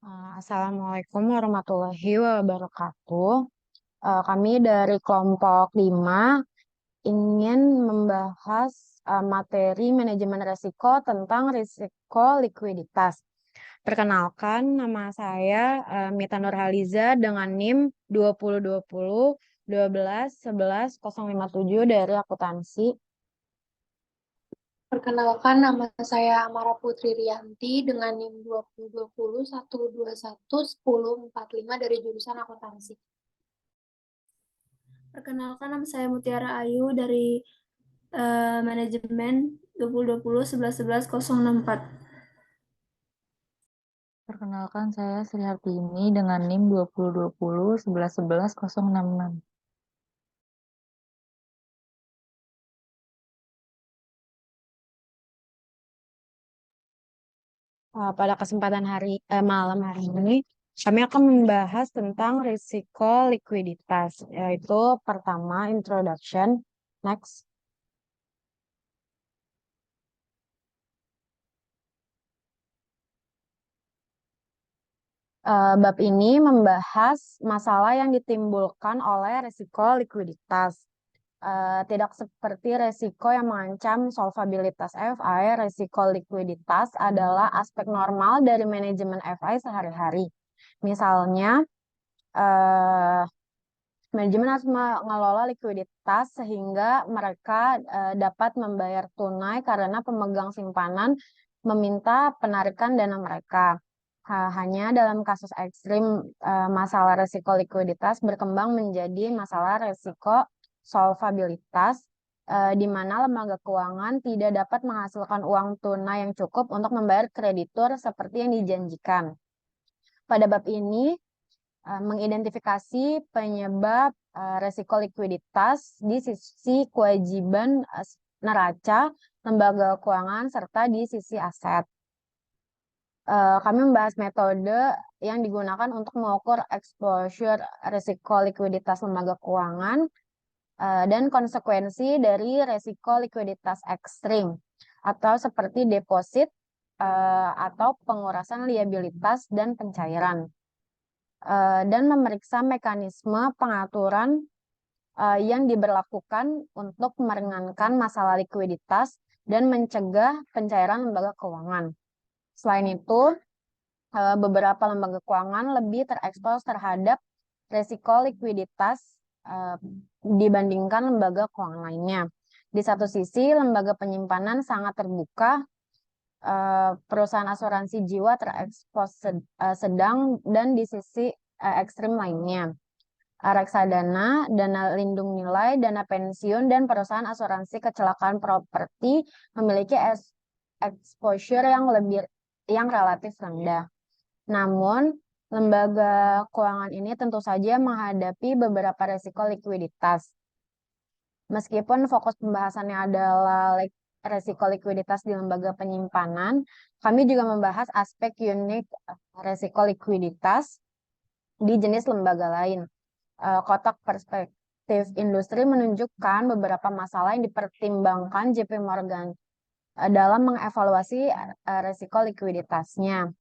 Assalamualaikum warahmatullahi wabarakatuh. Kami dari kelompok 5 ingin membahas materi manajemen risiko tentang risiko likuiditas. Perkenalkan, nama saya Mita Nurhaliza dengan NIM 2020 12 11 057 dari akuntansi. Perkenalkan, nama saya Amara Putri Rianti dengan NIM 2020 121 1045 dari jurusan akuntansi. Perkenalkan, nama saya Mutiara Ayu dari manajemen 2020 11 11 064. Perkenalkan, saya Sri Hartini dengan NIM 2020 11 11 066. Pada kesempatan malam hari ini, kami akan membahas tentang risiko likuiditas, yaitu pertama introduction, next. Bab ini membahas masalah yang ditimbulkan oleh risiko likuiditas. Tidak seperti risiko yang mengancam solvabilitas FI, risiko likuiditas adalah aspek normal dari manajemen FI sehari-hari. Misalnya, manajemen harus mengelola likuiditas sehingga mereka dapat membayar tunai karena pemegang simpanan meminta penarikan dana mereka. Hanya dalam kasus ekstrim, masalah risiko likuiditas berkembang menjadi masalah risiko solvabilitas, di mana lembaga keuangan tidak dapat menghasilkan uang tunai yang cukup untuk membayar kreditur seperti yang dijanjikan. Pada bab ini, mengidentifikasi penyebab risiko likuiditas di sisi kewajiban neraca lembaga keuangan serta di sisi aset. Kami membahas metode yang digunakan untuk mengukur exposure risiko likuiditas lembaga keuangan dan konsekuensi dari risiko likuiditas ekstrim atau seperti deposit atau pengurasan liabilitas dan pencairan. Dan memeriksa mekanisme pengaturan yang diberlakukan untuk meringankan masalah likuiditas dan mencegah pencairan lembaga keuangan. Selain itu, beberapa lembaga keuangan lebih terekspos terhadap risiko likuiditas dibandingkan lembaga keuangan lainnya. Di satu sisi, lembaga penyimpanan sangat terbuka, perusahaan asuransi jiwa terekspos sedang, dan di sisi ekstrim lainnya, reksadana, dana lindung nilai, dana pensiun, dan perusahaan asuransi kecelakaan properti memiliki exposure yang relatif rendah. Namun, lembaga keuangan ini tentu saja menghadapi beberapa risiko likuiditas. Meskipun fokus pembahasannya adalah risiko likuiditas di lembaga penyimpanan, kami juga membahas aspek unik risiko likuiditas di jenis lembaga lain. Kotak perspektif industri menunjukkan beberapa masalah yang dipertimbangkan JP Morgan dalam mengevaluasi risiko likuiditasnya.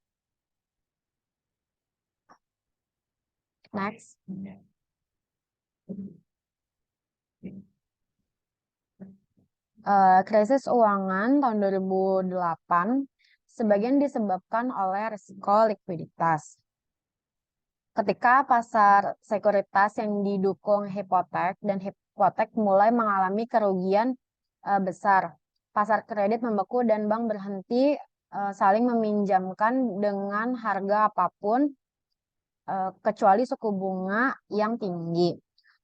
Next. Krisis keuangan tahun 2008 sebagian disebabkan oleh risiko likuiditas. Ketika pasar sekuritas yang didukung hipotek dan hipotek mulai mengalami kerugian besar, pasar kredit membeku dan bank berhenti saling meminjamkan dengan harga apapun kecuali suku bunga yang tinggi.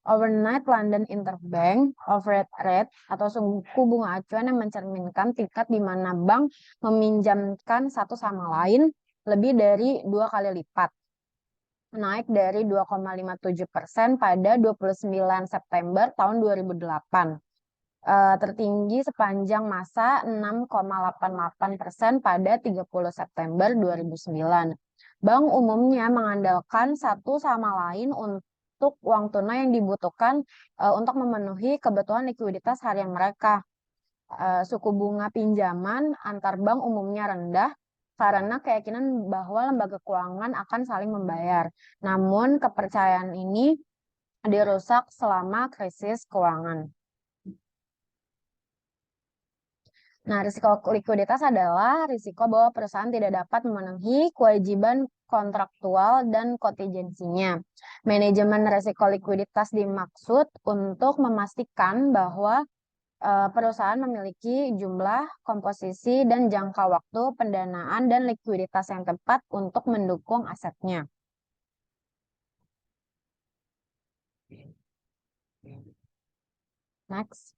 Overnight London Interbank Overnight Rate atau suku bunga acuan yang mencerminkan tingkat di mana bank meminjamkan satu sama lain lebih dari 2 kali lipat, naik dari 2,57% pada 29 September tahun 2008, tertinggi sepanjang masa 6,88% pada 30 September 2009. Bank umumnya mengandalkan satu sama lain untuk uang tunai yang dibutuhkan untuk memenuhi kebutuhan likuiditas harian mereka. Suku bunga pinjaman antar bank umumnya rendah karena keyakinan bahwa lembaga keuangan akan saling membayar. Namun kepercayaan ini dirusak selama krisis keuangan. Nah, risiko likuiditas adalah risiko bahwa perusahaan tidak dapat memenuhi kewajiban kontraktual dan kontingensinya. Manajemen risiko likuiditas dimaksud untuk memastikan bahwa perusahaan memiliki jumlah, komposisi, dan jangka waktu pendanaan dan likuiditas yang tepat untuk mendukung asetnya. Next.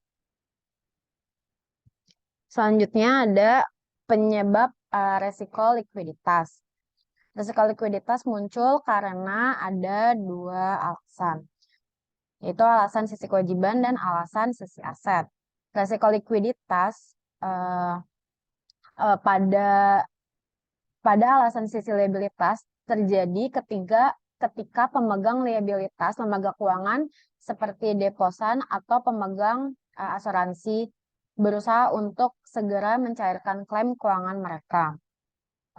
Selanjutnya ada penyebab resiko likuiditas. Resiko likuiditas muncul karena ada dua alasan, yaitu alasan sisi kewajiban dan alasan sisi aset. Resiko likuiditas pada alasan sisi liabilitas terjadi ketika pemegang liabilitas lembaga keuangan seperti deposan atau pemegang asuransi berusaha untuk segera mencairkan klaim keuangan mereka.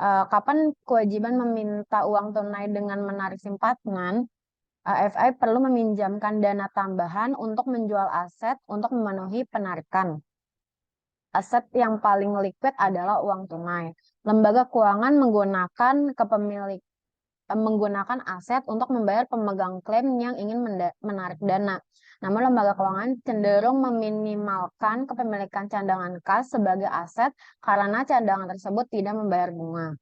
Kapan kewajiban meminta uang tunai dengan menarik simpanan, FI perlu meminjamkan dana tambahan untuk menjual aset untuk memenuhi penarikan. Aset yang paling liquid adalah uang tunai. Lembaga keuangan menggunakan aset untuk membayar pemegang klaim yang ingin menarik dana. Namun lembaga keuangan cenderung meminimalkan kepemilikan cadangan kas sebagai aset karena cadangan tersebut tidak membayar bunga.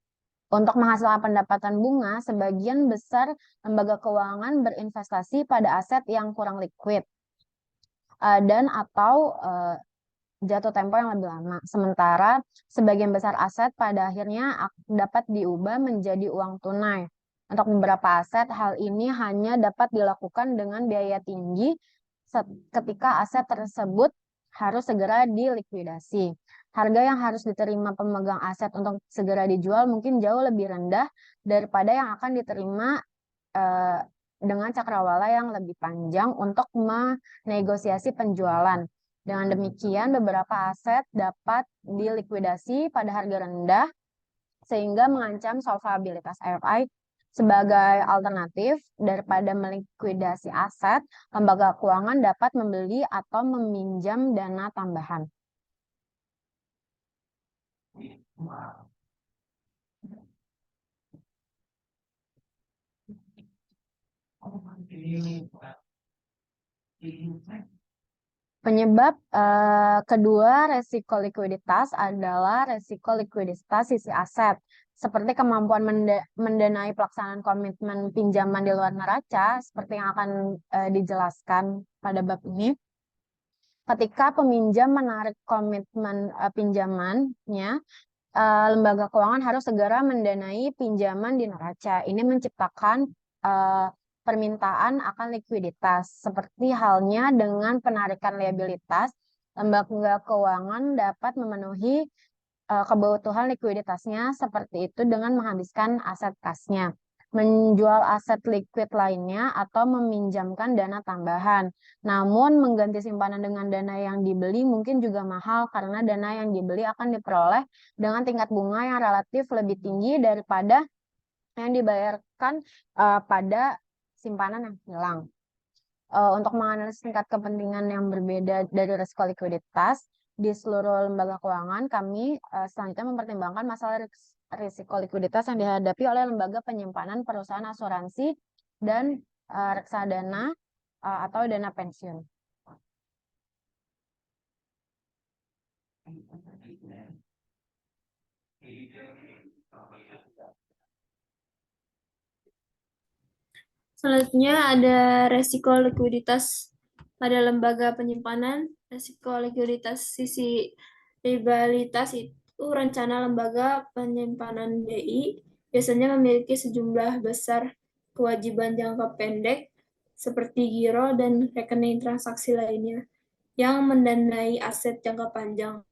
Untuk menghasilkan pendapatan bunga, sebagian besar lembaga keuangan berinvestasi pada aset yang kurang liquid dan atau jatuh tempo yang lebih lama. Sementara sebagian besar aset pada akhirnya dapat diubah menjadi uang tunai. Untuk beberapa aset, hal ini hanya dapat dilakukan dengan biaya tinggi ketika aset tersebut harus segera dilikuidasi. Harga yang harus diterima pemegang aset untuk segera dijual mungkin jauh lebih rendah daripada yang akan diterima dengan cakrawala yang lebih panjang untuk menegosiasi penjualan. Dengan demikian, beberapa aset dapat dilikuidasi pada harga rendah sehingga mengancam solvabilitas FI. Sebagai alternatif daripada melikuidasi aset, lembaga keuangan dapat membeli atau meminjam dana tambahan. Penyebab kedua resiko likuiditas adalah resiko likuiditas sisi aset, seperti kemampuan mendanai pelaksanaan komitmen pinjaman di luar neraca, seperti yang akan dijelaskan pada bab ini. Ketika peminjam menarik komitmen pinjamannya, lembaga keuangan harus segera mendanai pinjaman di neraca. Ini menciptakan permintaan akan likuiditas. Seperti halnya dengan penarikan liabilitas, lembaga keuangan dapat memenuhi kebutuhan likuiditasnya seperti itu dengan menghabiskan aset kasnya, menjual aset liquid lainnya, atau meminjamkan dana tambahan. Namun, mengganti simpanan dengan dana yang dibeli mungkin juga mahal karena dana yang dibeli akan diperoleh dengan tingkat bunga yang relatif lebih tinggi daripada yang dibayarkan pada simpanan yang hilang. Untuk menganalisis tingkat kepentingan yang berbeda dari risiko likuiditas di seluruh lembaga keuangan, kami selanjutnya mempertimbangkan masalah risiko likuiditas yang dihadapi oleh lembaga penyimpanan, perusahaan asuransi, dan reksadana atau dana pensiun. Selanjutnya ada resiko likuiditas pada lembaga penyimpanan. Resiko likuiditas sisi liabilitas itu rencana lembaga penyimpanan BI biasanya memiliki sejumlah besar kewajiban jangka pendek seperti giro dan rekening transaksi lainnya yang mendanai aset jangka panjang.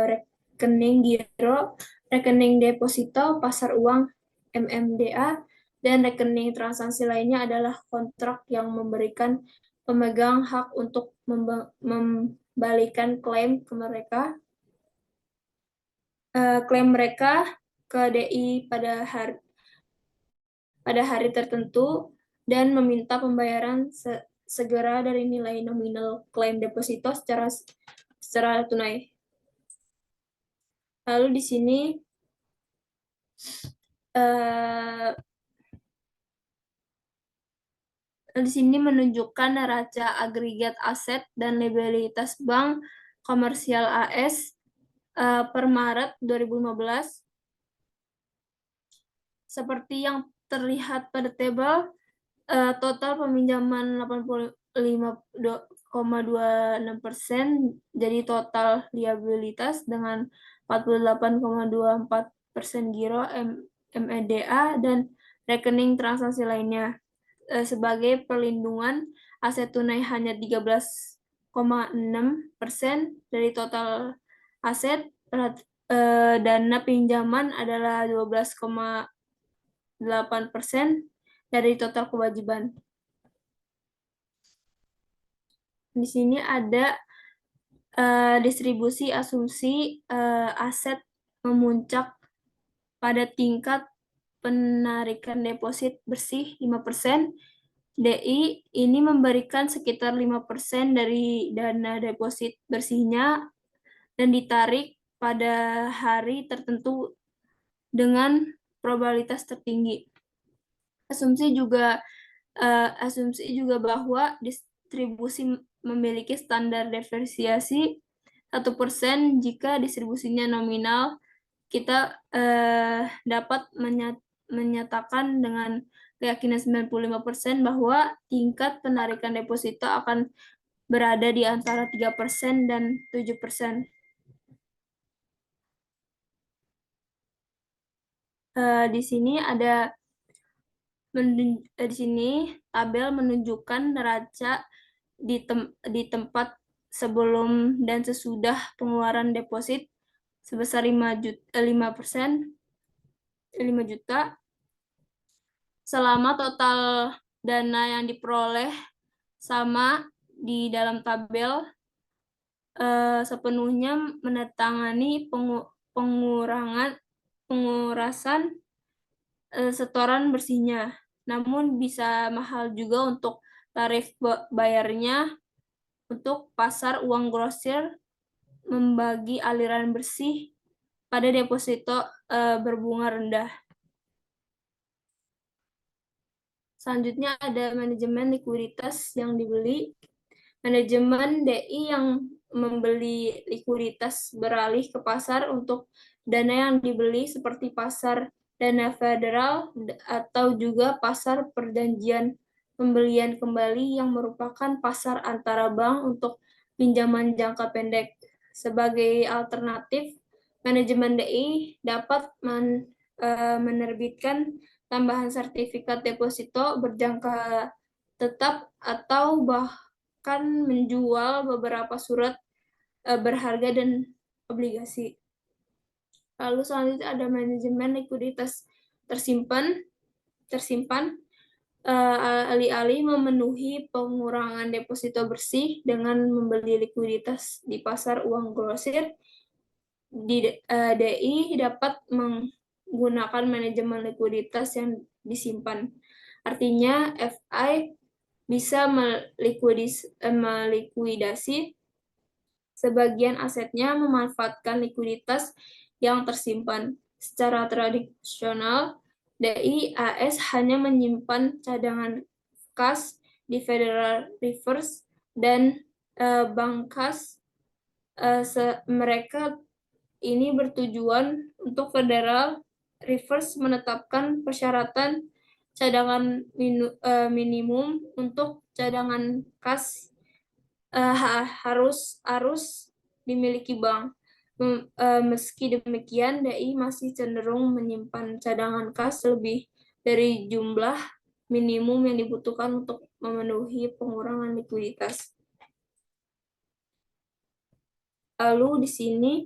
Rekening giro, rekening deposito, pasar uang MMDA, dan rekening transaksi lainnya adalah kontrak yang memberikan pemegang hak untuk membalikan klaim ke mereka. Klaim mereka ke DI pada hari tertentu dan meminta pembayaran segera dari nilai nominal klaim deposito secara tunai. Lalu di sini menunjukkan neraca agregat aset dan liabilitas bank komersial AS per Maret 2015. Seperti yang terlihat pada tabel, total peminjaman 85,26%, jadi total liabilitas dengan 48,24% giro MEDA dan rekening transaksi lainnya. Sebagai perlindungan, aset tunai hanya 13,6% dari total aset, dana pinjaman adalah 12,8% dari total kewajiban. Di sini ada distribusi asumsi aset memuncak pada tingkat penarikan deposit bersih 5%. DI ini memberikan sekitar 5% dari dana deposit bersihnya dan ditarik pada hari tertentu dengan probabilitas tertinggi. Asumsi juga bahwa distribusi memiliki standar depresiasi 1% jika distribusinya nominal. Kita dapat menyatakan dengan keyakinan 95% bahwa tingkat penarikan deposito akan berada di antara 3% dan 7%. Di sini tabel menunjukkan neraca di tempat sebelum dan sesudah pengeluaran deposit sebesar 5 juta. Selama total dana yang diperoleh sama di dalam tabel, sepenuhnya menandatangani pengurasan setoran bersihnya. Namun bisa mahal juga untuk tarif bayarnya untuk pasar uang grosir membagi aliran bersih pada deposito berbunga rendah. Selanjutnya ada manajemen likuiditas yang dibeli. Manajemen DI yang membeli likuiditas beralih ke pasar untuk dana yang dibeli seperti pasar dana federal atau juga pasar perjanjian pembelian kembali yang merupakan pasar antara bank untuk pinjaman jangka pendek. Sebagai alternatif, manajemen DI dapat menerbitkan tambahan sertifikat deposito berjangka tetap atau bahkan menjual beberapa surat berharga dan obligasi. Lalu selanjutnya ada manajemen likuiditas tersimpan. Alih-alih memenuhi pengurangan deposito bersih dengan membeli likuiditas di pasar uang grosir, DI dapat menggunakan manajemen likuiditas yang disimpan. Artinya FI bisa melikuidasi sebagian asetnya memanfaatkan likuiditas yang tersimpan. Secara tradisional, DI AS hanya menyimpan cadangan kas di Federal Reserve dan bank kas. Mereka ini bertujuan untuk Federal Reserve menetapkan persyaratan cadangan minimum untuk cadangan kas harus dimiliki bank. Meski demikian, DI masih cenderung menyimpan cadangan kas lebih dari jumlah minimum yang dibutuhkan untuk memenuhi pengurangan likuiditas. Lalu di sini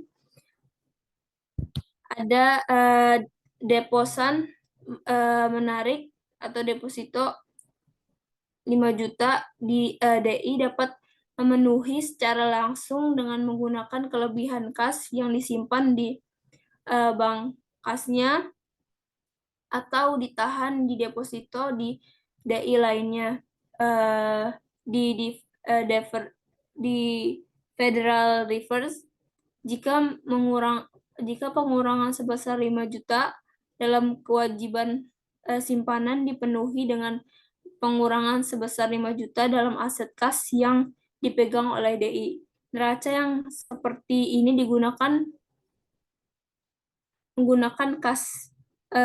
ada deposan menarik atau deposito 5 juta di DI dapat memenuhi secara langsung dengan menggunakan kelebihan kas yang disimpan di bank kasnya atau ditahan di deposito di DI lainnya, di Federal Reserve jika pengurangan sebesar 5 juta dalam kewajiban simpanan dipenuhi dengan pengurangan sebesar 5 juta dalam aset kas yang dipegang oleh DI. Neraca yang seperti ini menggunakan kas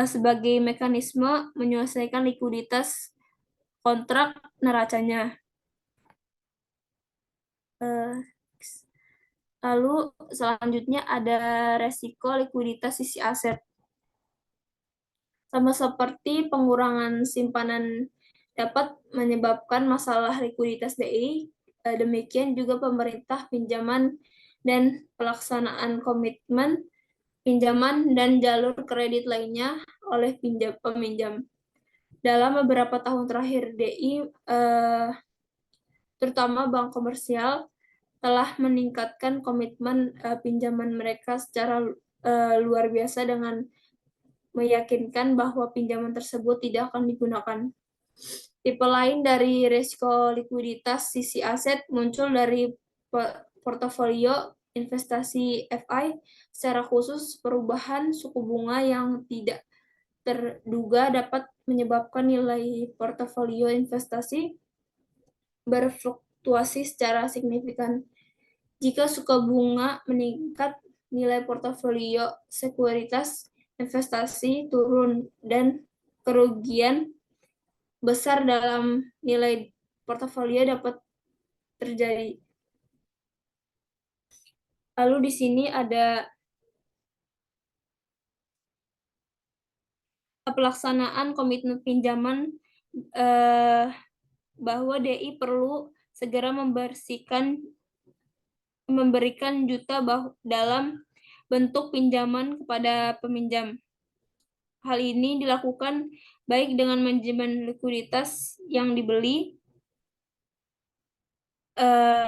sebagai mekanisme menyelesaikan likuiditas kontrak neracanya. Lalu selanjutnya ada resiko likuiditas sisi aset. Sama seperti pengurangan simpanan dapat menyebabkan masalah likuiditas DI, demikian juga pemerintah pinjaman dan pelaksanaan komitmen pinjaman dan jalur kredit lainnya oleh peminjam. Dalam beberapa tahun terakhir, DI, terutama bank komersial, telah meningkatkan komitmen pinjaman mereka secara luar biasa dengan meyakinkan bahwa pinjaman tersebut tidak akan digunakan. Tipe lain dari risiko likuiditas sisi aset muncul dari portofolio investasi FI, secara khusus perubahan suku bunga yang tidak terduga dapat menyebabkan nilai portofolio investasi berfluktuasi secara signifikan. Jika suku bunga meningkat, nilai portofolio sekuritas investasi turun dan kerugian besar dalam nilai portofolio dapat terjadi. Lalu di sini ada pelaksanaan komitmen pinjaman, bahwa DI perlu segera memberikan juta dalam bentuk pinjaman kepada peminjam. Hal ini dilakukan baik dengan manajemen likuiditas yang dibeli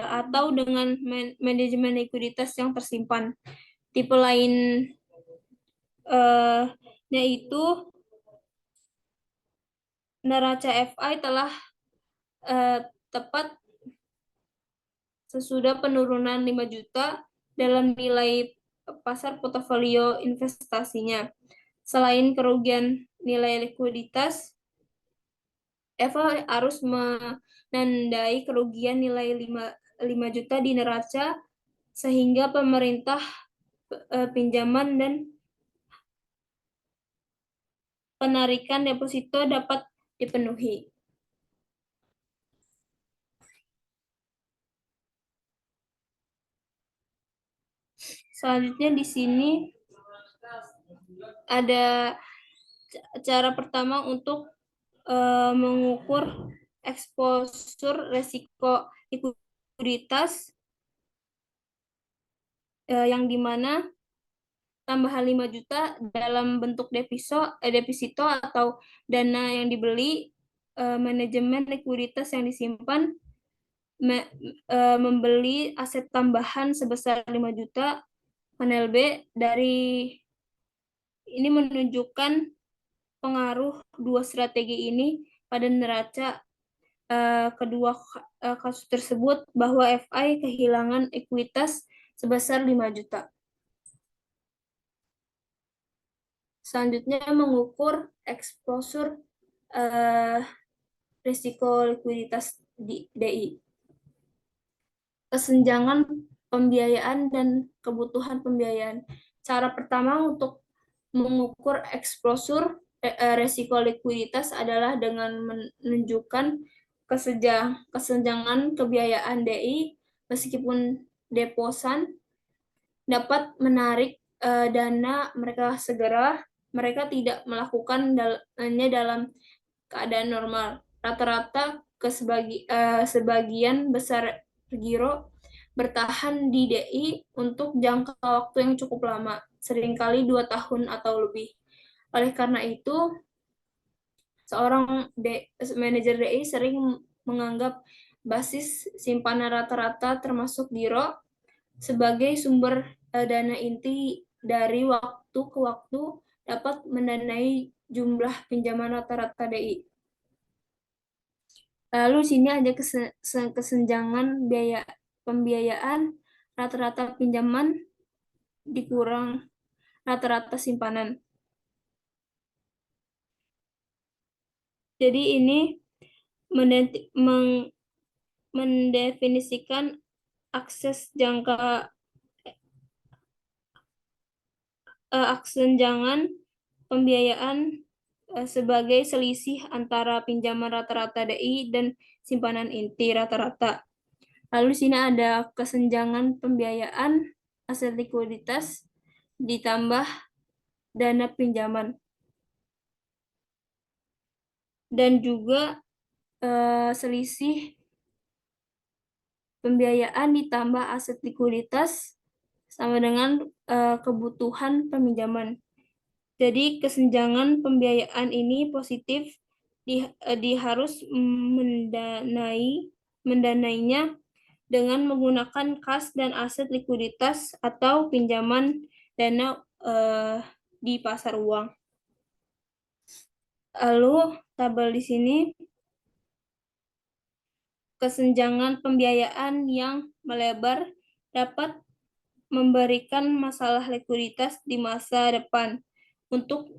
atau dengan manajemen likuiditas yang tersimpan. Tipe lain yaitu neraca FI telah tepat sesudah penurunan 5 juta dalam nilai pasar portofolio investasinya. Selain kerugian nilai likuiditas, FI harus menandai kerugian nilai 5 juta di neraca sehingga pemerintah pinjaman dan penarikan deposito dapat dipenuhi. Selanjutnya di sini ada cara pertama untuk mengukur eksposur resiko likuiditas, yang dimana tambahan 5 juta dalam bentuk deposito atau dana yang dibeli, manajemen likuiditas yang disimpan, membeli aset tambahan sebesar 5 juta, panel B dari ini menunjukkan pengaruh dua strategi ini pada neraca kedua kasus tersebut, bahwa FI kehilangan ekuitas sebesar 5 juta. Selanjutnya mengukur eksposur risiko likuiditas di DI. Kesenjangan pembiayaan dan kebutuhan pembiayaan. Cara pertama untuk mengukur eksposur risiko likuiditas adalah dengan menunjukkan kesenjangan kebiayaan DI, meskipun deposan dapat menarik dana mereka segera, mereka tidak melakukannya dalam keadaan normal. Rata-rata sebagian besar giro bertahan di DI untuk jangka waktu yang cukup lama, seringkali 2 tahun atau lebih. Oleh karena itu, seorang manajer DI sering menganggap basis simpanan rata-rata termasuk giro sebagai sumber dana inti dari waktu ke waktu dapat mendanai jumlah pinjaman rata-rata DI. Lalu sini ada kesenjangan biaya pembiayaan rata-rata pinjaman dikurang rata-rata simpanan. Jadi ini mendefinisikan kesenjangan pembiayaan sebagai selisih antara pinjaman rata-rata DI dan simpanan inti rata-rata. Lalu di sini ada kesenjangan pembiayaan aset likuiditas ditambah dana pinjaman. Dan juga selisih pembiayaan ditambah aset likuiditas sama dengan kebutuhan peminjaman. Jadi kesenjangan pembiayaan ini positif, harus mendanainya dengan menggunakan kas dan aset likuiditas atau pinjaman dana di pasar uang. Lalu tabel di sini kesenjangan pembiayaan yang melebar dapat memberikan masalah likuiditas di masa depan. Untuk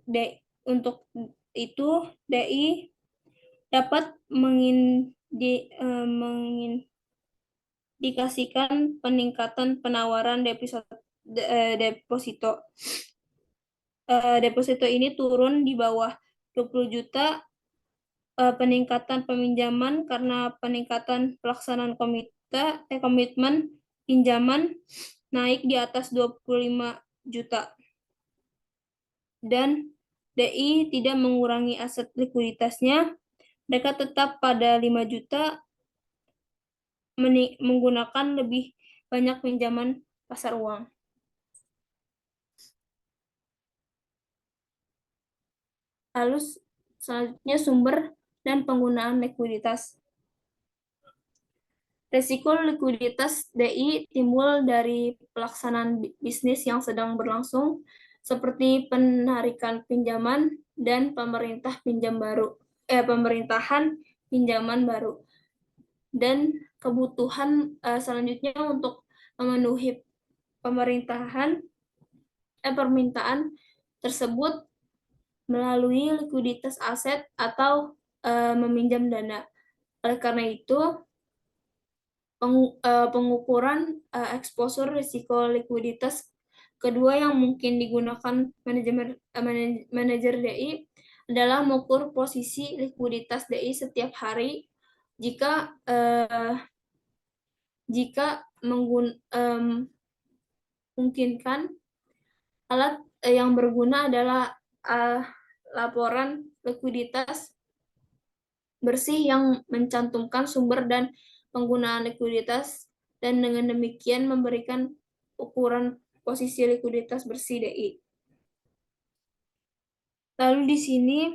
itu, DI dapat mengindikasikan peningkatan penawaran deposito. Deposito ini turun di bawah 20 juta, peningkatan peminjaman karena peningkatan pelaksanaan komitmen pinjaman naik di atas 25 juta. Dan DI tidak mengurangi aset likuiditasnya, mereka tetap pada 5 juta menggunakan lebih banyak pinjaman pasar uang. Lalu selanjutnya sumber dan penggunaan likuiditas. Risiko likuiditas DI timbul dari pelaksanaan bisnis yang sedang berlangsung, seperti penarikan pinjaman dan pemerintahan pinjaman baru. Dan kebutuhan selanjutnya untuk memenuhi permintaan tersebut melalui likuiditas aset atau meminjam dana. Oleh karena itu, pengukuran eksposur risiko likuiditas kedua yang mungkin digunakan manajer DI adalah mengukur posisi likuiditas DI setiap hari jika memungkinkan. Alat yang berguna adalah laporan likuiditas bersih yang mencantumkan sumber dan penggunaan likuiditas, dan dengan demikian memberikan ukuran posisi likuiditas bersih DI. Lalu di sini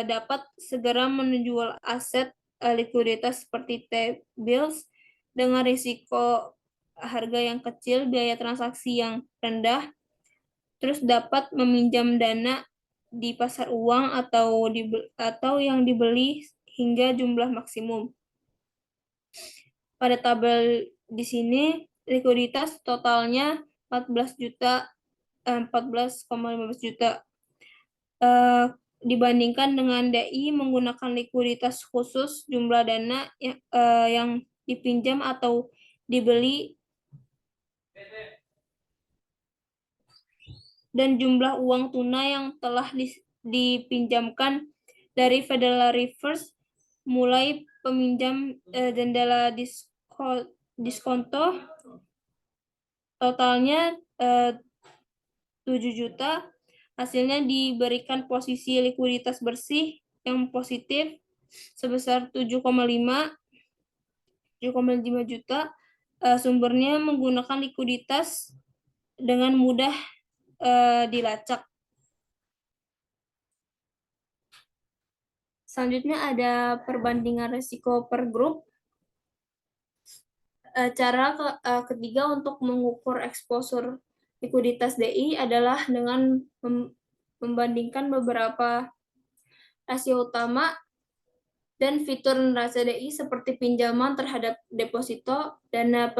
dapat segera menjual aset likuiditas seperti T-bills dengan risiko harga yang kecil, biaya transaksi yang rendah, terus dapat meminjam dana di pasar uang atau yang dibeli hingga jumlah maksimum. Pada tabel di sini likuiditas totalnya 14,15 juta. Dibandingkan dengan DI menggunakan likuiditas khusus, jumlah dana yang dipinjam atau dibeli dan jumlah uang tunai yang telah dipinjamkan dari Federal Reserve mulai peminjam jendela diskonto totalnya 7 juta. Hasilnya diberikan posisi likuiditas bersih yang positif sebesar 7,5 juta. Sumbernya menggunakan likuiditas dengan mudah dilacak. Selanjutnya ada perbandingan risiko per grup. Cara ketiga untuk mengukur eksposur likuiditas DI adalah dengan membandingkan beberapa rasio utama dan fitur neraca DI seperti pinjaman terhadap deposito, dana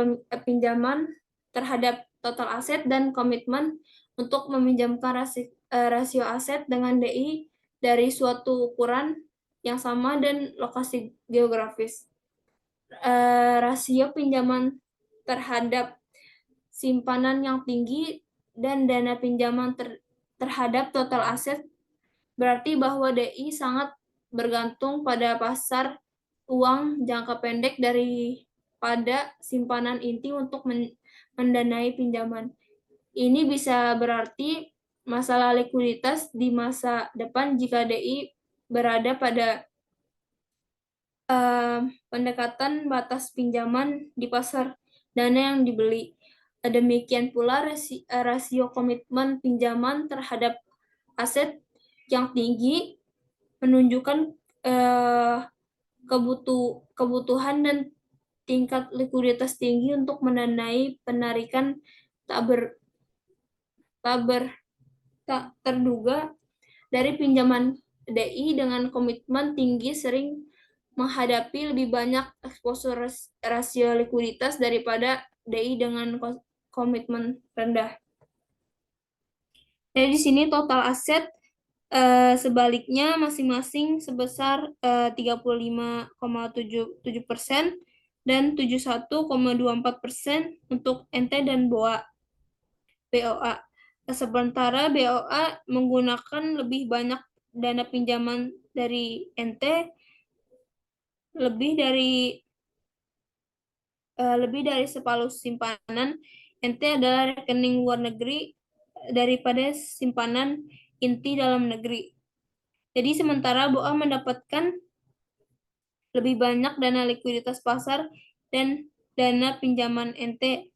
pinjaman terhadap total aset, dan komitmen untuk meminjamkan rasio aset dengan DI dari suatu ukuran yang sama dan lokasi geografis. Rasio pinjaman terhadap simpanan yang tinggi dan dana pinjaman terhadap total aset berarti bahwa DI sangat bergantung pada pasar uang jangka pendek daripada simpanan inti untuk mendanai pinjaman. Ini bisa berarti masalah likuiditas di masa depan jika DI berada pada pendekatan batas pinjaman di pasar dana yang dibeli. Demikian pula rasio komitmen pinjaman terhadap aset yang tinggi menunjukkan kebutuhan dan tingkat likuiditas tinggi untuk mendanai penarikan tak terduga dari pinjaman DI dengan komitmen tinggi sering menghadapi lebih banyak eksposur rasio likuiditas daripada DI dengan komitmen rendah. Jadi di sini total aset sebaliknya masing-masing sebesar 35,77% dan 71,24% untuk NT dan BOA. Sementara BOA menggunakan lebih banyak dana pinjaman dari NT, lebih dari separuh simpanan NT adalah rekening luar negeri daripada simpanan inti dalam negeri. Jadi sementara BOA mendapatkan lebih banyak dana likuiditas pasar dan dana pinjaman NT.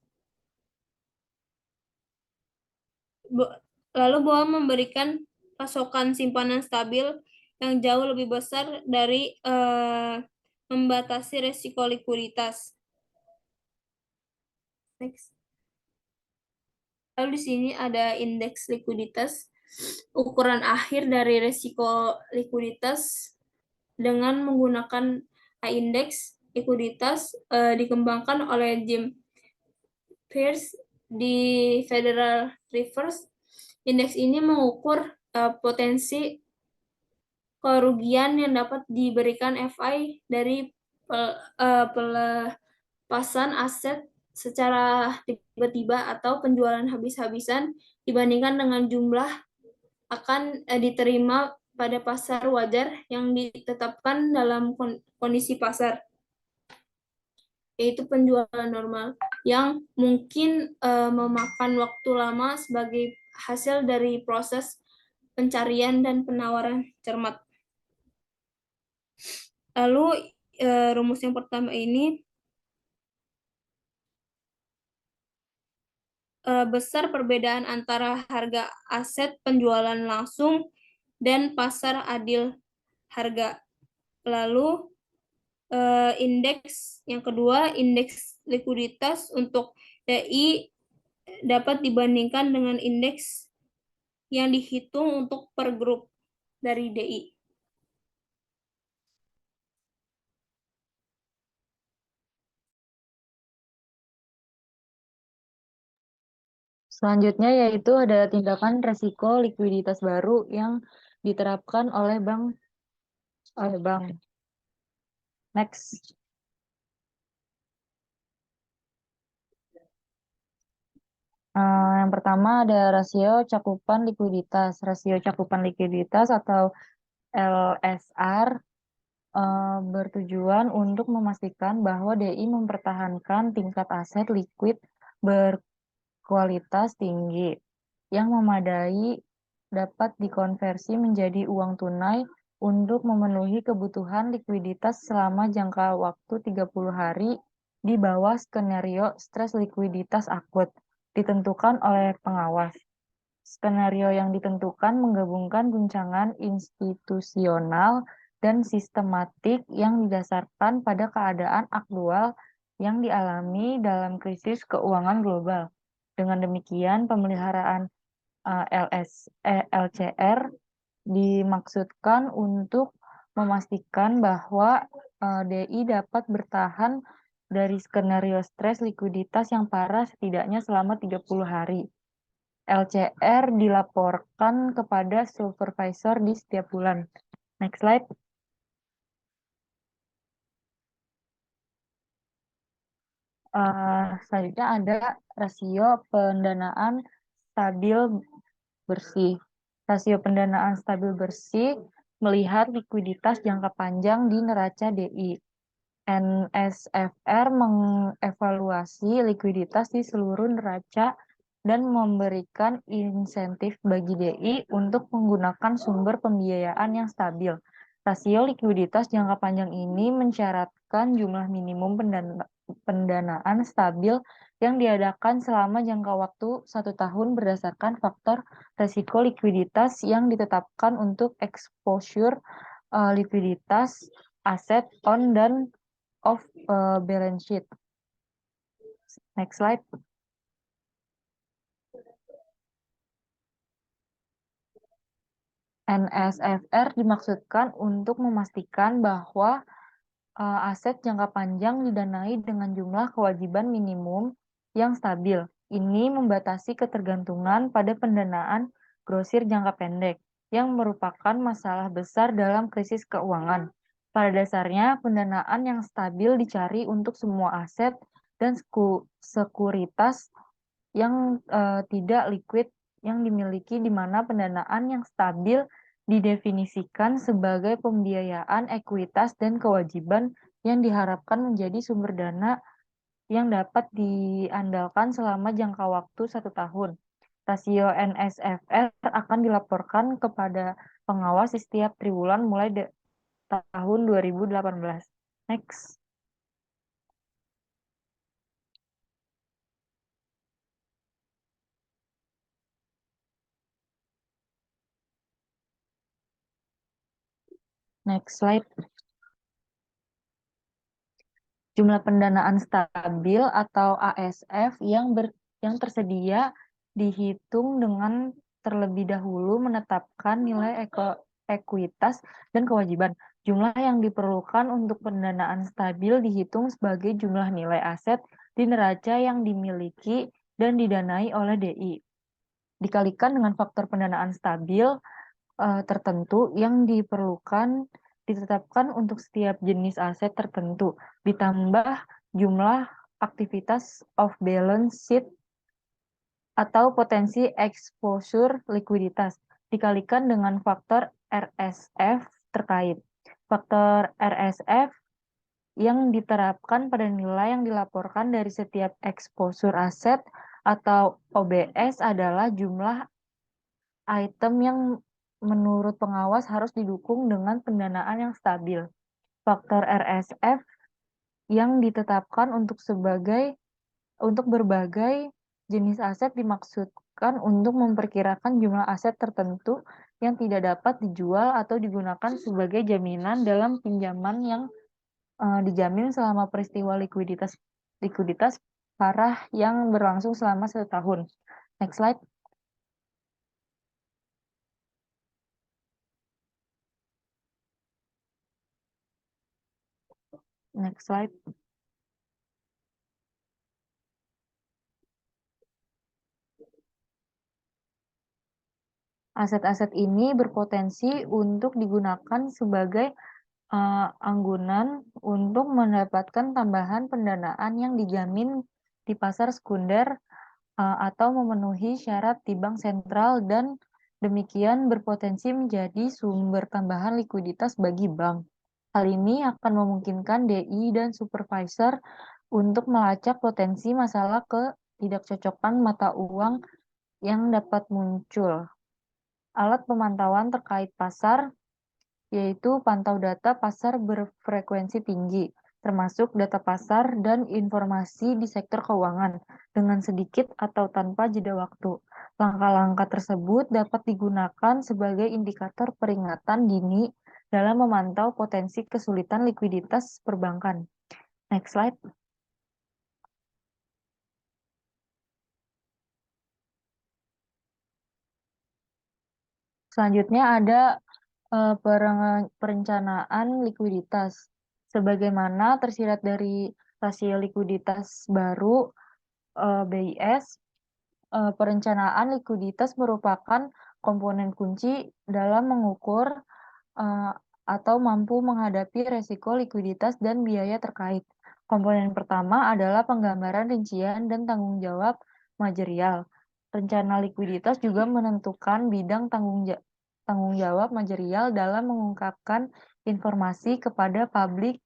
Lalu BOA memberikan pasokan simpanan stabil yang jauh lebih besar dari membatasi resiko likuiditas. Next. Lalu di sini ada indeks likuiditas, ukuran akhir dari resiko likuiditas dengan menggunakan indeks likuiditas dikembangkan oleh Jim Peirce di Federal Reserve. Indeks ini mengukur potensi kerugian yang dapat diberikan FI dari pelepasan aset secara tiba-tiba atau penjualan habis-habisan dibandingkan dengan jumlah akan diterima pada pasar wajar yang ditetapkan dalam kondisi pasar, yaitu penjualan normal, yang mungkin memakan waktu lama sebagai hasil dari proses pencarian dan penawaran cermat. Lalu rumus yang pertama ini, besar perbedaan antara harga aset penjualan langsung dan pasar adil harga. Lalu indeks yang kedua, indeks likuiditas untuk DI dapat dibandingkan dengan indeks yang dihitung untuk per grup dari DI. Selanjutnya yaitu ada tindakan resiko likuiditas baru yang diterapkan oleh bank. Next. Yang pertama ada rasio cakupan likuiditas. Rasio cakupan likuiditas atau LSR bertujuan untuk memastikan bahwa DI mempertahankan tingkat aset likuid berkualitas tinggi yang memadai dapat dikonversi menjadi uang tunai untuk memenuhi kebutuhan likuiditas selama jangka waktu 30 hari di bawah skenario stres likuiditas akut ditentukan oleh pengawas. Skenario yang ditentukan menggabungkan guncangan institusional dan sistematik yang didasarkan pada keadaan aktual yang dialami dalam krisis keuangan global. Dengan demikian, pemeliharaan LCR dimaksudkan untuk memastikan bahwa DI dapat bertahan dari skenario stres likuiditas yang parah setidaknya selama 30 hari. LCR dilaporkan kepada supervisor di setiap bulan. Next slide. Selanjutnya ada rasio pendanaan stabil bersih. Rasio pendanaan stabil bersih melihat likuiditas jangka panjang di neraca DI. NSFR mengevaluasi likuiditas di seluruh neraca dan memberikan insentif bagi DI untuk menggunakan sumber pembiayaan yang stabil. Rasio likuiditas jangka panjang ini mensyaratkan jumlah minimum pendanaan stabil yang diadakan selama jangka waktu 1 tahun berdasarkan faktor resiko likuiditas yang ditetapkan untuk exposure likuiditas aset on dan off balance sheet. Next slide. NSFR dimaksudkan untuk memastikan bahwa aset jangka panjang didanai dengan jumlah kewajiban minimum yang stabil. Ini membatasi ketergantungan pada pendanaan grosir jangka pendek, yang merupakan masalah besar dalam krisis keuangan. Pada dasarnya, pendanaan yang stabil dicari untuk semua aset dan sekuritas yang tidak liquid yang dimiliki, di mana pendanaan yang stabil didefinisikan sebagai pembiayaan ekuitas dan kewajiban yang diharapkan menjadi sumber dana yang dapat diandalkan selama jangka waktu 1 tahun. Rasio NSFR akan dilaporkan kepada pengawas di setiap triwulan mulai tahun 2018. Next. Next slide. Jumlah pendanaan stabil atau ASF yang tersedia dihitung dengan terlebih dahulu menetapkan nilai ekuitas dan kewajiban. Jumlah yang diperlukan untuk pendanaan stabil dihitung sebagai jumlah nilai aset di neraca yang dimiliki dan didanai oleh DI. Dikalikan dengan faktor pendanaan stabil tertentu yang ditetapkan untuk setiap jenis aset tertentu, ditambah jumlah aktivitas off balance sheet atau potensi exposure likuiditas, dikalikan dengan faktor RSF terkait. Faktor RSF yang diterapkan pada nilai yang dilaporkan dari setiap exposure aset atau OBS adalah jumlah item yang menurut pengawas harus didukung dengan pendanaan yang stabil. Faktor RSF yang ditetapkan untuk berbagai jenis aset dimaksudkan untuk memperkirakan jumlah aset tertentu yang tidak dapat dijual atau digunakan sebagai jaminan dalam pinjaman yang dijamin selama peristiwa likuiditas parah yang berlangsung selama 1 tahun. Next slide. Next slide. Aset-aset ini berpotensi untuk digunakan sebagai anggunan untuk mendapatkan tambahan pendanaan yang dijamin di pasar sekunder atau memenuhi syarat di bank sentral, dan demikian berpotensi menjadi sumber tambahan likuiditas bagi bank. Hal ini akan memungkinkan DI dan supervisor untuk melacak potensi masalah ketidakcocokan mata uang yang dapat muncul. Alat pemantauan terkait pasar yaitu pantau data pasar berfrekuensi tinggi, termasuk data pasar dan informasi di sektor keuangan, dengan sedikit atau tanpa jeda waktu. Langkah-langkah tersebut dapat digunakan sebagai indikator peringatan dini dalam memantau potensi kesulitan likuiditas perbankan. Next slide. Selanjutnya ada perencanaan likuiditas. Sebagaimana tersirat dari rasio likuiditas baru BIS, perencanaan likuiditas merupakan komponen kunci dalam mengukur atau mampu menghadapi resiko likuiditas dan biaya terkait. Komponen pertama adalah penggambaran rincian dan tanggung jawab material. Rencana likuiditas juga menentukan bidang tanggung jawab material dalam mengungkapkan informasi kepada publik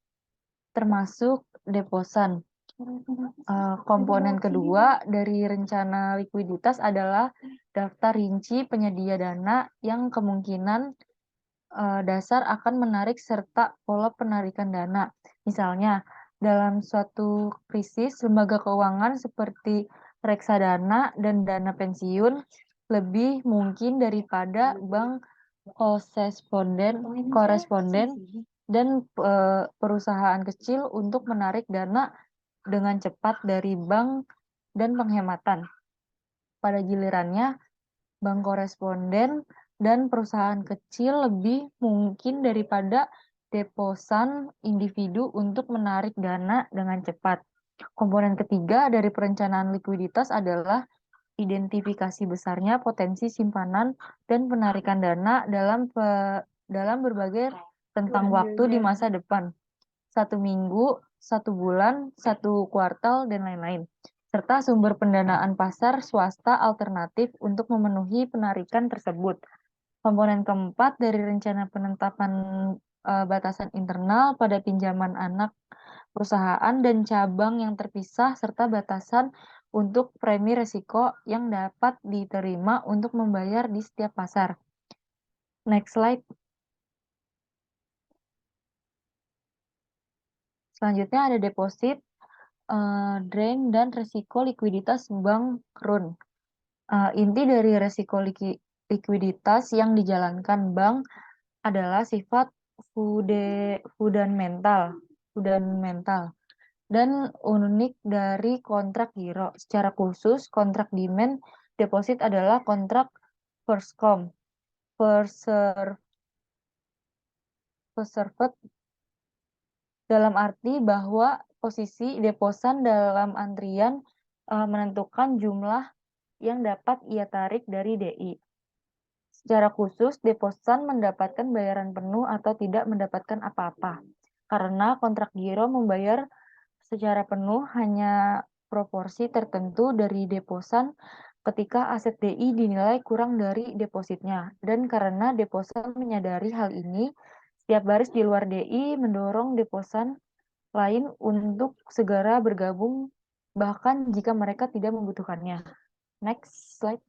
termasuk deposan. Komponen kedua dari rencana likuiditas adalah daftar rinci penyedia dana yang kemungkinan dasar akan menarik serta pola penarikan dana. Misalnya, dalam suatu krisis, lembaga keuangan seperti reksadana dan dana pensiun lebih mungkin daripada bank koresponden dan perusahaan kecil untuk menarik dana dengan cepat dari bank dan penghematan. Pada gilirannya, bank koresponden dan perusahaan kecil lebih mungkin daripada deposan individu untuk menarik dana dengan cepat. Komponen ketiga dari perencanaan likuiditas adalah identifikasi besarnya potensi simpanan dan penarikan dana dalam berbagai rentang waktu di masa depan. 1 minggu, 1 bulan, 1 kuartal, dan lain-lain. Serta sumber pendanaan pasar swasta alternatif untuk memenuhi penarikan tersebut. Komponen keempat dari rencana penetapan batasan internal pada pinjaman anak perusahaan dan cabang yang terpisah serta batasan untuk premi risiko yang dapat diterima untuk membayar di setiap pasar. Next slide. Selanjutnya ada deposit, drain, dan resiko likuiditas bank run. Inti dari resiko likuiditas yang dijalankan bank adalah sifat fundamental dan unik dari kontrak giro. Secara khusus, kontrak demand deposit adalah kontrak first come, first served, dalam arti bahwa posisi deposan dalam antrian menentukan jumlah yang dapat ia tarik dari DI. Secara khusus, deposan mendapatkan bayaran penuh atau tidak mendapatkan apa-apa. Karena kontrak giro membayar secara penuh hanya proporsi tertentu dari deposan ketika aset DI dinilai kurang dari depositnya. Dan karena deposan menyadari hal ini, setiap baris di luar DI mendorong deposan lain untuk segera bergabung, bahkan jika mereka tidak membutuhkannya. Next slide.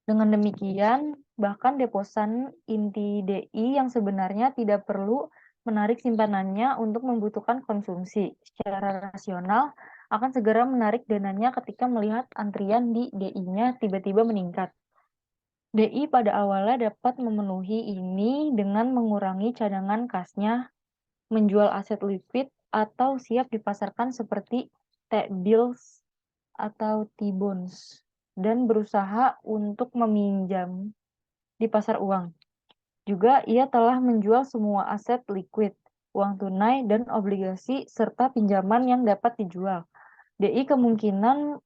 Dengan demikian, bahkan deposan inti DI yang sebenarnya tidak perlu menarik simpanannya untuk membutuhkan konsumsi. Secara rasional, akan segera menarik dananya ketika melihat antrian di DI-nya tiba-tiba meningkat. DI pada awalnya dapat memenuhi ini dengan mengurangi cadangan kasnya, menjual aset liquid, atau siap dipasarkan seperti T-bills atau T-bonds, dan berusaha untuk meminjam di pasar uang. Juga ia telah menjual semua aset liquid, uang tunai, dan obligasi, serta pinjaman yang dapat dijual. DI kemungkinan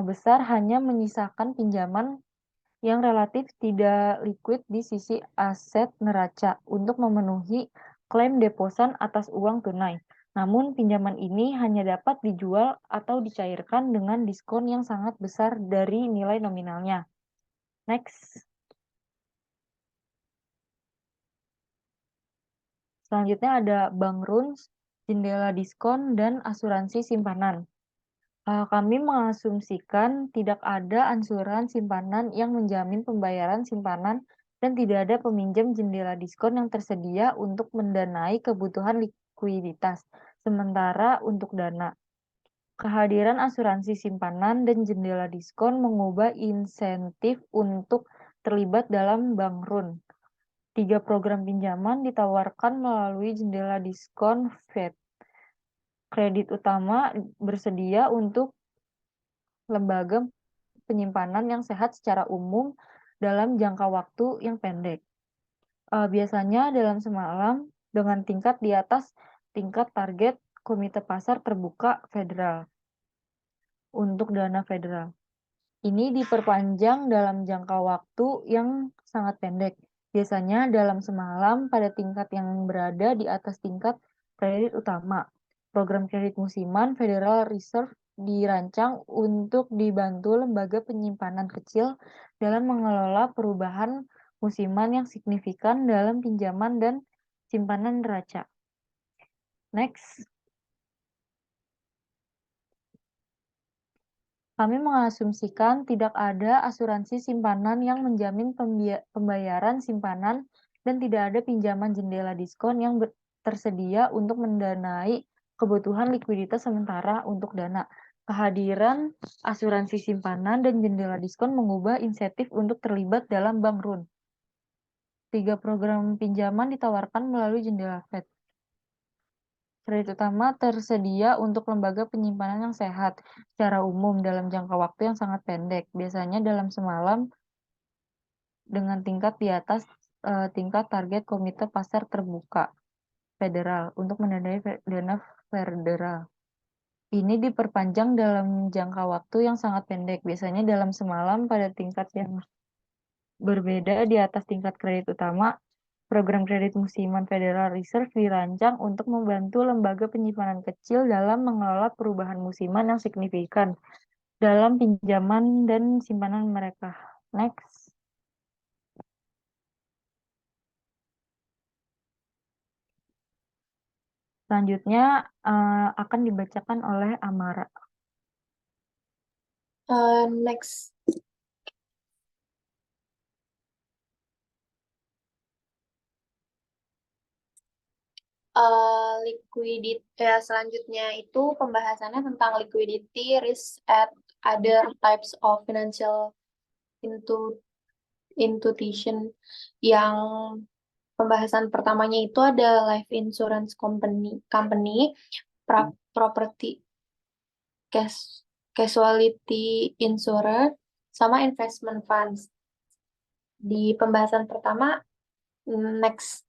besar hanya menyisakan pinjaman yang relatif tidak liquid di sisi aset neraca untuk memenuhi klaim deposan atas uang tunai. Namun pinjaman ini hanya dapat dijual atau dicairkan dengan diskon yang sangat besar dari nilai nominalnya. Next. Selanjutnya ada bank runs, jendela diskon, dan asuransi simpanan. Kami mengasumsikan tidak ada ansuran simpanan yang menjamin pembayaran simpanan dan tidak ada peminjam jendela diskon yang tersedia untuk mendanai kebutuhan likuiditas. Sementara untuk dana, kehadiran asuransi simpanan dan jendela diskon mengubah insentif untuk terlibat dalam bank run. 3 program pinjaman ditawarkan melalui jendela diskon Fed. Kredit utama bersedia untuk lembaga penyimpanan yang sehat secara umum dalam jangka waktu yang pendek. Biasanya dalam semalam dengan tingkat di atas tingkat target Komite Pasar Terbuka Federal untuk dana federal. Ini diperpanjang dalam jangka waktu yang sangat pendek. Biasanya dalam semalam pada tingkat yang berada di atas tingkat kredit utama. Program kredit musiman Federal Reserve dirancang untuk dibantu lembaga penyimpanan kecil dalam mengelola perubahan musiman yang signifikan dalam pinjaman dan simpanan neraca. Next. Kami mengasumsikan tidak ada asuransi simpanan yang menjamin pembayaran simpanan dan tidak ada pinjaman jendela diskon yang tersedia untuk mendanai kebutuhan likuiditas sementara untuk dana. Kehadiran asuransi simpanan dan jendela diskon mengubah insentif untuk terlibat dalam bank run. 3 program pinjaman ditawarkan melalui jendela Fed. Kredit utama tersedia untuk lembaga penyimpanan yang sehat secara umum dalam jangka waktu yang sangat pendek, biasanya dalam semalam dengan tingkat di atas tingkat target Komite Pasar Terbuka Federal untuk mendanai dana federal. Ini diperpanjang dalam jangka waktu yang sangat pendek, biasanya dalam semalam pada tingkat yang berbeda di atas tingkat kredit utama. Program kredit musiman Federal Reserve dirancang untuk membantu lembaga penyimpanan kecil dalam mengelola perubahan musiman yang signifikan dalam pinjaman dan simpanan mereka. Next. Selanjutnya akan dibacakan oleh Amara. Next. Selanjutnya itu pembahasannya tentang liquidity, risk, and other types of financial institution. Yang pembahasan pertamanya itu ada life insurance company, property casualty insurer, sama investment funds. Di pembahasan pertama, next.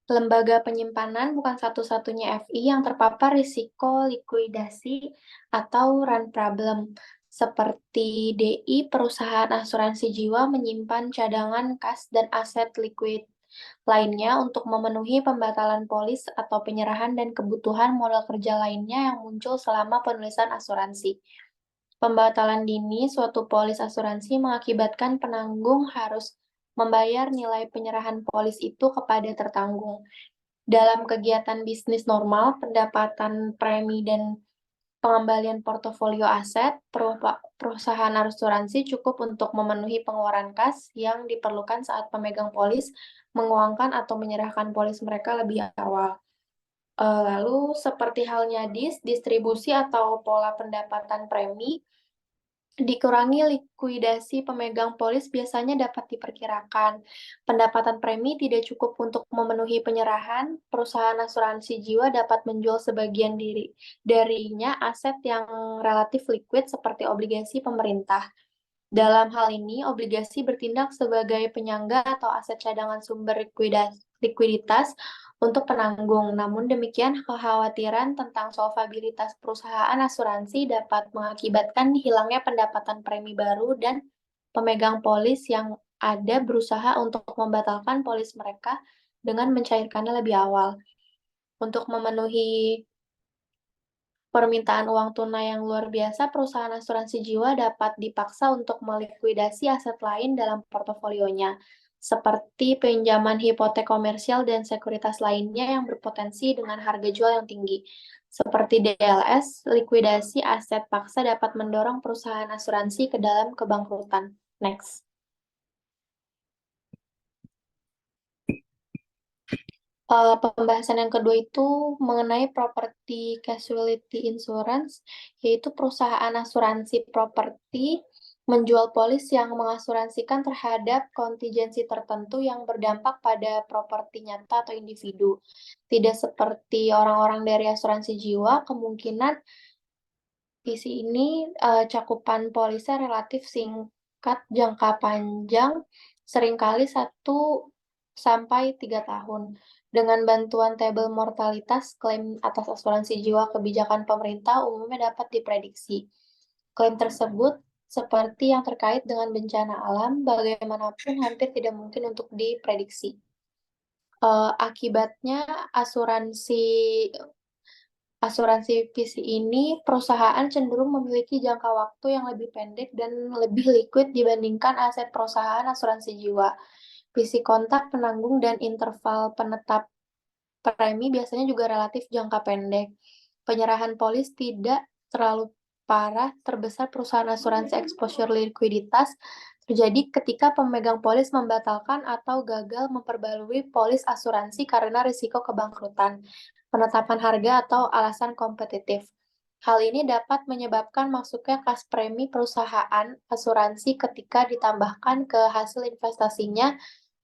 Lembaga penyimpanan bukan satu-satunya FI yang terpapar risiko likuidasi atau run problem. Seperti DI, perusahaan asuransi jiwa menyimpan cadangan kas dan aset likuid lainnya untuk memenuhi pembatalan polis atau penyerahan dan kebutuhan modal kerja lainnya yang muncul selama penulisan asuransi. Pembatalan dini suatu polis asuransi mengakibatkan penanggung harus membayar nilai penyerahan polis itu kepada tertanggung. Dalam kegiatan bisnis normal, pendapatan premi dan pengembalian portofolio aset, perusahaan asuransi cukup untuk memenuhi pengeluaran kas yang diperlukan saat pemegang polis menguangkan atau menyerahkan polis mereka lebih awal. Lalu, seperti halnya distribusi atau pola pendapatan premi, dikurangi likuidasi pemegang polis biasanya dapat diperkirakan. Pendapatan premi tidak cukup untuk memenuhi penyerahan, perusahaan asuransi jiwa dapat menjual sebagian darinya aset yang relatif liquid seperti obligasi pemerintah. Dalam hal ini, obligasi bertindak sebagai penyangga atau aset cadangan sumber likuiditas untuk penanggung. Namun demikian, kekhawatiran tentang solvabilitas perusahaan asuransi dapat mengakibatkan hilangnya pendapatan premi baru dan pemegang polis yang ada berusaha untuk membatalkan polis mereka dengan mencairkannya lebih awal. Untuk memenuhi permintaan uang tunai yang luar biasa, perusahaan asuransi jiwa dapat dipaksa untuk melikuidasi aset lain dalam portofolionya, seperti pinjaman hipotek komersial dan sekuritas lainnya yang berpotensi dengan harga jual yang tinggi. Seperti DLS, likuidasi aset paksa dapat mendorong perusahaan asuransi ke dalam kebangkrutan. Next. Pembahasan yang kedua itu mengenai property casualty insurance, yaitu perusahaan asuransi properti menjual polis yang mengasuransikan terhadap kontingensi tertentu yang berdampak pada properti nyata atau individu. Tidak seperti orang-orang dari asuransi jiwa, kemungkinan PC ini cakupan polisnya relatif singkat, jangka panjang, seringkali 1 sampai 3 tahun. Dengan bantuan tabel mortalitas, klaim atas asuransi jiwa kebijakan pemerintah umumnya dapat diprediksi. Klaim tersebut seperti yang terkait dengan bencana alam, bagaimanapun hampir tidak mungkin untuk diprediksi. Akibatnya asuransi PC ini perusahaan cenderung memiliki jangka waktu yang lebih pendek dan lebih liquid dibandingkan aset perusahaan asuransi jiwa. PC kontak, penanggung, dan interval penetap premi biasanya juga relatif jangka pendek. Penyerahan polis tidak terlalu parah terbesar perusahaan asuransi exposure likuiditas terjadi ketika pemegang polis membatalkan atau gagal memperbarui polis asuransi karena risiko kebangkrutan, penetapan harga, atau alasan kompetitif. Hal ini dapat menyebabkan masuknya kas premi perusahaan asuransi ketika ditambahkan ke hasil investasinya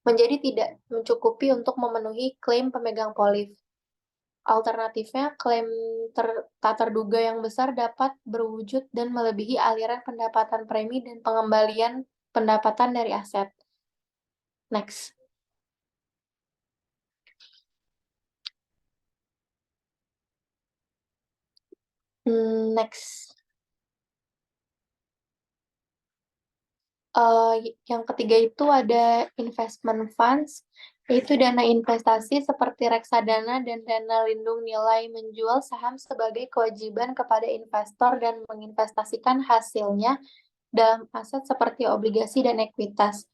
menjadi tidak mencukupi untuk memenuhi klaim pemegang polis. Alternatifnya, klaim tak terduga yang besar dapat berwujud dan melebihi aliran pendapatan premi dan pengembalian pendapatan dari aset. Next. Next. Yang ketiga itu ada investment funds, yaitu dana investasi seperti reksadana dan dana lindung nilai menjual saham sebagai kewajiban kepada investor dan menginvestasikan hasilnya dalam aset seperti obligasi dan ekuitas.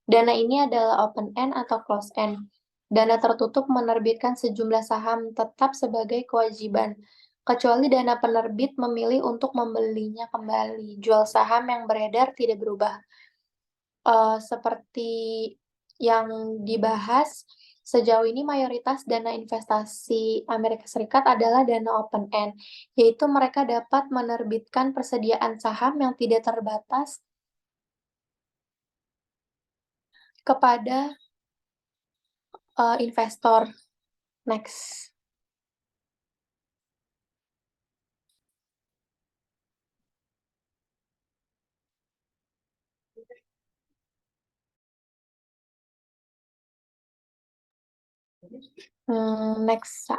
Dana ini adalah open end atau close end. Dana tertutup menerbitkan sejumlah saham tetap sebagai kewajiban, kecuali dana penerbit memilih untuk membelinya kembali. Jual saham yang beredar tidak berubah. Seperti yang dibahas, sejauh ini mayoritas dana investasi Amerika Serikat adalah dana open end, yaitu mereka dapat menerbitkan persediaan saham yang tidak terbatas kepada investor. Next. Next.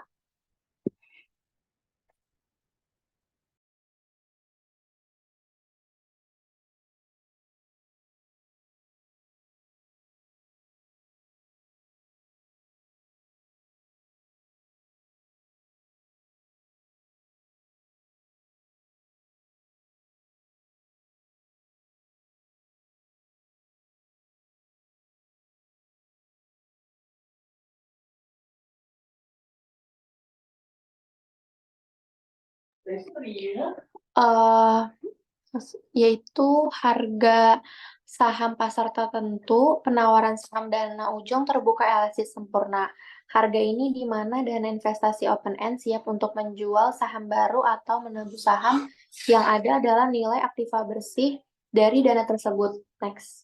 Yaitu harga saham pasar tertentu, penawaran saham dana ujung terbuka LSI sempurna. Harga ini di mana dana investasi open end siap untuk menjual saham baru atau menebus saham yang ada adalah nilai aktiva bersih dari dana tersebut. Next.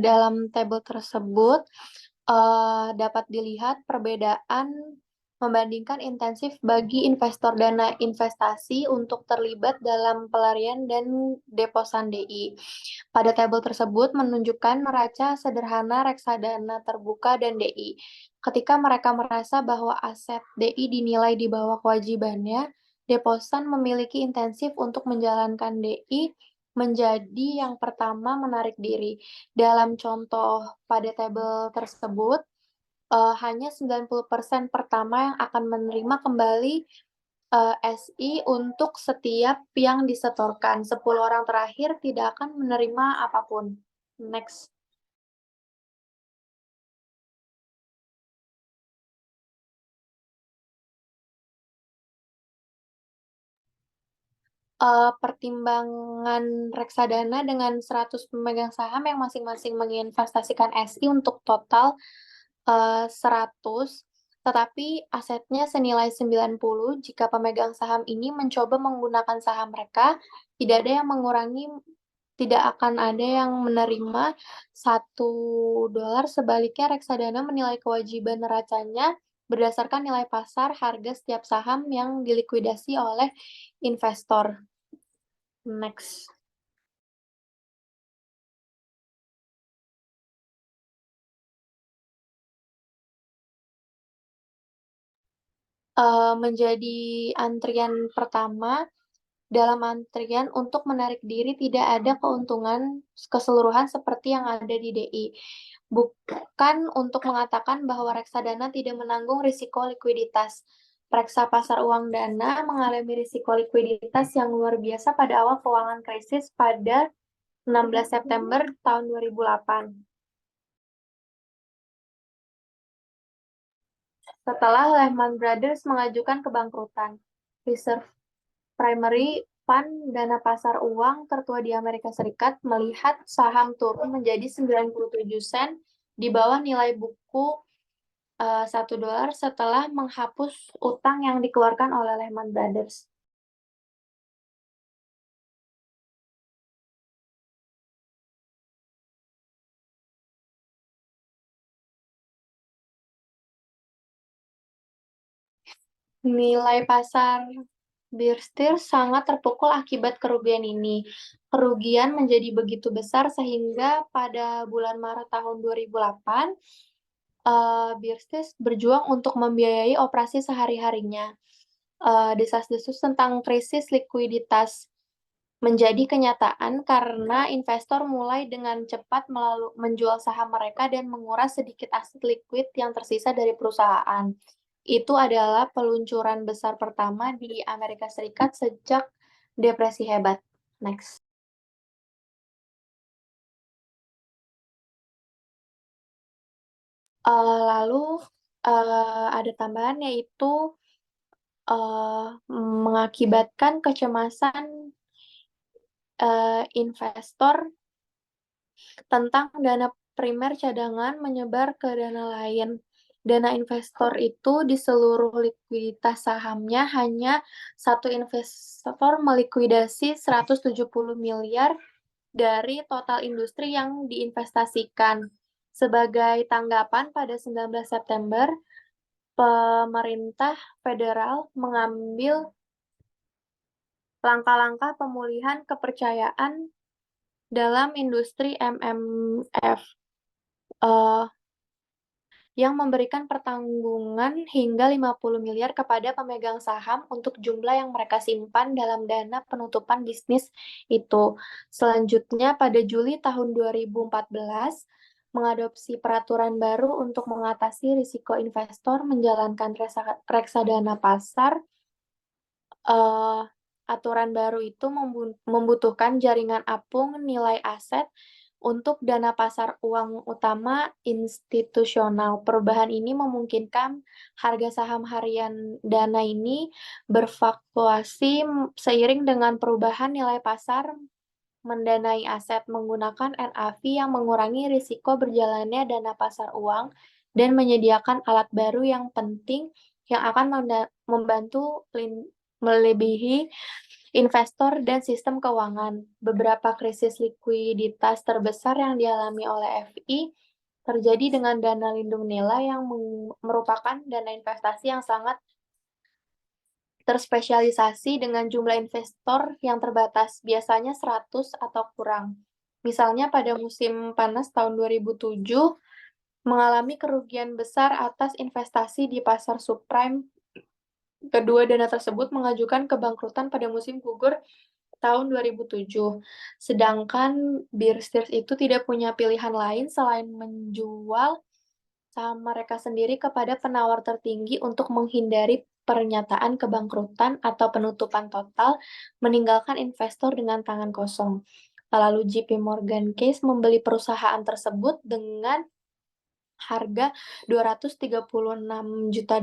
Dalam tabel tersebut dapat dilihat perbedaan membandingkan intensif bagi investor dana investasi untuk terlibat dalam pelarian dan deposan DI. Pada tabel tersebut menunjukkan neraca sederhana reksadana terbuka dan DI. Ketika mereka merasa bahwa aset DI dinilai di bawah kewajibannya, deposan memiliki intensif untuk menjalankan DI menjadi yang pertama menarik diri. Dalam contoh pada tabel tersebut, hanya 90% pertama yang akan menerima kembali SI untuk setiap yang disetorkan. 10 orang terakhir tidak akan menerima apapun. Next. pertimbangan reksadana dengan 100 pemegang saham yang masing-masing menginvestasikan SI untuk total 100, tetapi asetnya senilai 90. Jika pemegang saham ini mencoba menggunakan saham mereka, tidak akan ada yang menerima $1. Sebaliknya, reksadana menilai kewajiban neracanya berdasarkan nilai pasar harga setiap saham yang dilikuidasi oleh investor. Next. Menjadi antrian pertama, dalam antrian untuk menarik diri tidak ada keuntungan keseluruhan seperti yang ada di DI. Bukan untuk mengatakan bahwa reksadana tidak menanggung risiko likuiditas. Periksa pasar uang dana mengalami risiko likuiditas yang luar biasa pada awal keuangan krisis pada 16 September tahun 2008. Setelah Lehman Brothers mengajukan kebangkrutan, Reserve Primary Fund, dana pasar uang tertua di Amerika Serikat, melihat saham turun menjadi 97 sen di bawah nilai buku $1 setelah menghapus utang yang dikeluarkan oleh Lehman Brothers. Nilai pasar Bear Stearns sangat terpukul akibat kerugian ini. Kerugian menjadi begitu besar sehingga pada bulan Maret tahun 2008, Bear Stearns berjuang untuk membiayai operasi sehari-harinya. Desas-desus tentang krisis likuiditas menjadi kenyataan karena investor mulai dengan cepat menjual saham mereka dan menguras sedikit aset likuid yang tersisa dari perusahaan. Itu adalah peluncuran besar pertama di Amerika Serikat sejak Depresi Hebat. Next. Lalu ada tambahan yaitu mengakibatkan kecemasan investor tentang dana primer cadangan menyebar ke dana lain. Dana investor itu di seluruh likuiditas sahamnya hanya satu investor melikuidasi 170 miliar dari total industri yang diinvestasikan. Sebagai tanggapan pada 19 September, pemerintah federal mengambil langkah-langkah pemulihan kepercayaan dalam industri MMF yang memberikan pertanggungan hingga 50 miliar kepada pemegang saham untuk jumlah yang mereka simpan dalam dana penutupan bisnis itu. Selanjutnya, pada Juli tahun 2014, mengadopsi peraturan baru untuk mengatasi risiko investor menjalankan reksadana pasar. Aturan baru itu membutuhkan jaringan apung nilai aset untuk dana pasar uang utama institusional. Perubahan ini memungkinkan harga saham harian dana ini berfluktuasi seiring dengan perubahan nilai pasar mendanai aset menggunakan NAV yang mengurangi risiko berjalannya dana pasar uang dan menyediakan alat baru yang penting yang akan membantu melebihi investor dan sistem keuangan. Beberapa krisis likuiditas terbesar yang dialami oleh FI terjadi dengan dana lindung nilai yang merupakan dana investasi yang sangat terspesialisasi dengan jumlah investor yang terbatas, biasanya 100 atau kurang. Misalnya pada musim panas tahun 2007, mengalami kerugian besar atas investasi di pasar subprime. Kedua dana tersebut mengajukan kebangkrutan pada musim gugur tahun 2007. Sedangkan Bear Stearns itu tidak punya pilihan lain selain menjual saham mereka sendiri kepada penawar tertinggi untuk menghindari pernyataan kebangkrutan atau penutupan total, meninggalkan investor dengan tangan kosong. Lalu JP Morgan Chase membeli perusahaan tersebut dengan harga $236 juta.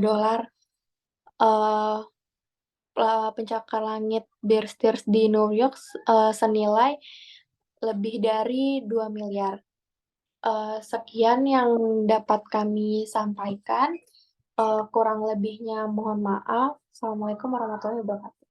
pencakar langit Bear Stearns di New York senilai lebih dari 2 miliar. Sekian yang dapat kami sampaikan. Kurang lebihnya mohon maaf. Assalamualaikum warahmatullahi wabarakatuh.